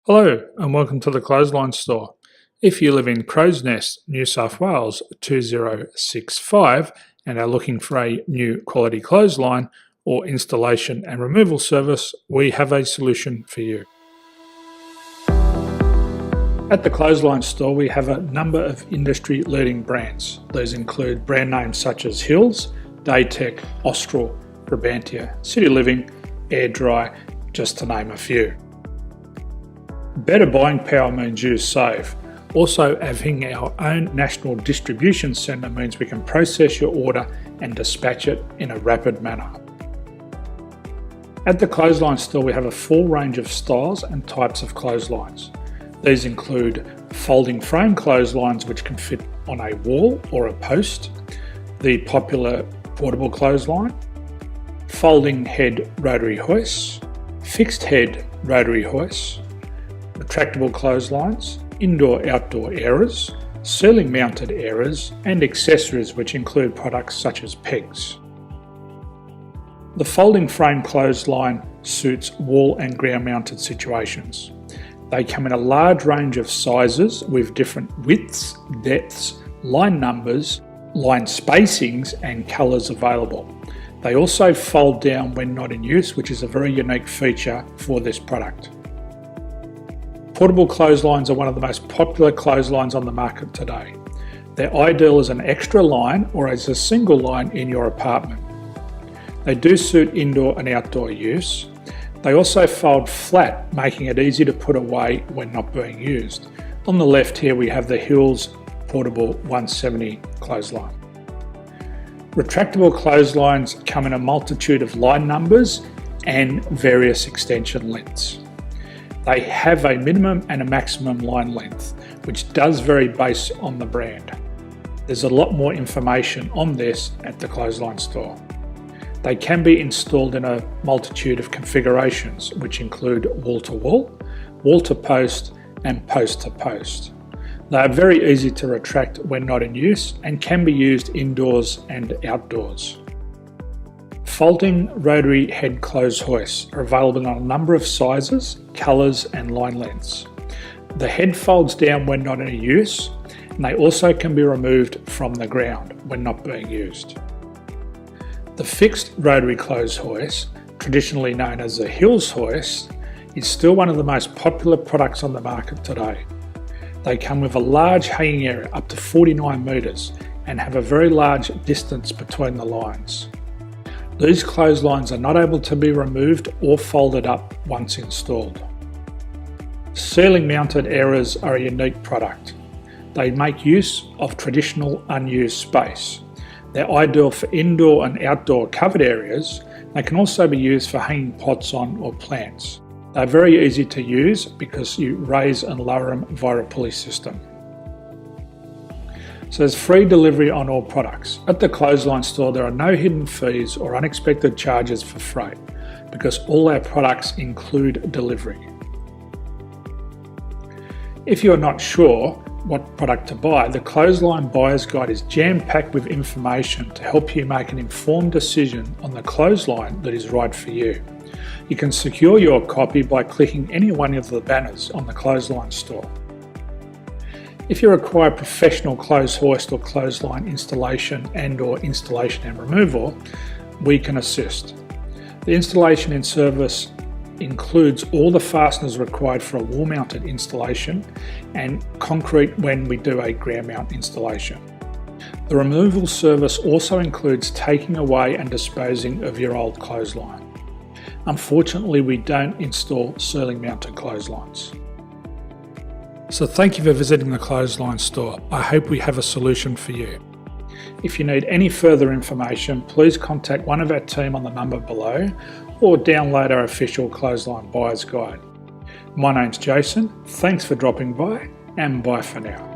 Hello and welcome to the Clothesline Store. If you live in Crow's Nest, New South Wales 2065 and are looking for a new quality clothesline or installation and removal service, we have a solution for you. At the Clothesline Store we have a number of industry-leading brands. These include brand names such as Hills, Daytech, Austral, Brabantia, City Living, Air Dry, just to name a few. Better buying power means you save. Also, having our own national distribution centre means we can process your order and dispatch it in a rapid manner. At the Clothesline Store we have a full range of styles and types of clotheslines. These include folding frame clotheslines which can fit on a wall or a post, the popular portable clothesline, folding head rotary hoists, fixed head rotary hoists, retractable clotheslines, indoor-outdoor airers, ceiling mounted airers, and accessories which include products such as pegs. The folding frame clothesline suits wall and ground mounted situations. They come in a large range of sizes with different widths, depths, line numbers, line spacings and colours available. They also fold down when not in use, which is a very unique feature for this product. Portable clotheslines are one of the most popular clotheslines on the market today. They're ideal as an extra line or as a single line in your apartment. They do suit indoor and outdoor use. They also fold flat, making it easy to put away when not being used. On the left here we have the Hills Portable 170 clothesline. Retractable clotheslines come in a multitude of line numbers and various extension lengths. They have a minimum and a maximum line length, which does vary based on the brand. There's a lot more information on this at the Clothesline Store. They can be installed in a multitude of configurations, which include wall-to-wall, wall-to-post, and post-to-post. They are very easy to retract when not in use and can be used indoors and outdoors. Folding rotary head clothes hoists are available in a number of sizes, colours and line lengths. The head folds down when not in use, and they also can be removed from the ground when not being used. The fixed rotary clothes hoist, traditionally known as the Hills hoist, is still one of the most popular products on the market today. They come with a large hanging area up to 49 metres and have a very large distance between the lines. These clotheslines are not able to be removed or folded up once installed. Ceiling mounted airers are a unique product. They make use of traditional unused space. They're ideal for indoor and outdoor covered areas. They can also be used for hanging pots on or plants. They're very easy to use because you raise and lower them via a pulley system. So there's free delivery on all products. At the Clothesline Store there are no hidden fees or unexpected charges for freight because all our products include delivery. If you're not sure what product to buy, the Clothesline Buyer's Guide is jam-packed with information to help you make an informed decision on the clothesline that is right for you. You can secure your copy by clicking any one of the banners on the Clothesline Store. If you require professional clothes hoist or clothesline installation and/or installation and removal, we can assist. The installation and service includes all the fasteners required for a wall-mounted installation and concrete when we do a ground mount installation. The removal service also includes taking away and disposing of your old clothesline. Unfortunately, we don't install ceiling mounted clotheslines. So thank you for visiting the Clothesline Store. I hope we have a solution for you. If you need any further information, please contact one of our team on the number below or download our official Clothesline Buyer's Guide. My name's Jason, thanks for dropping by and bye for now.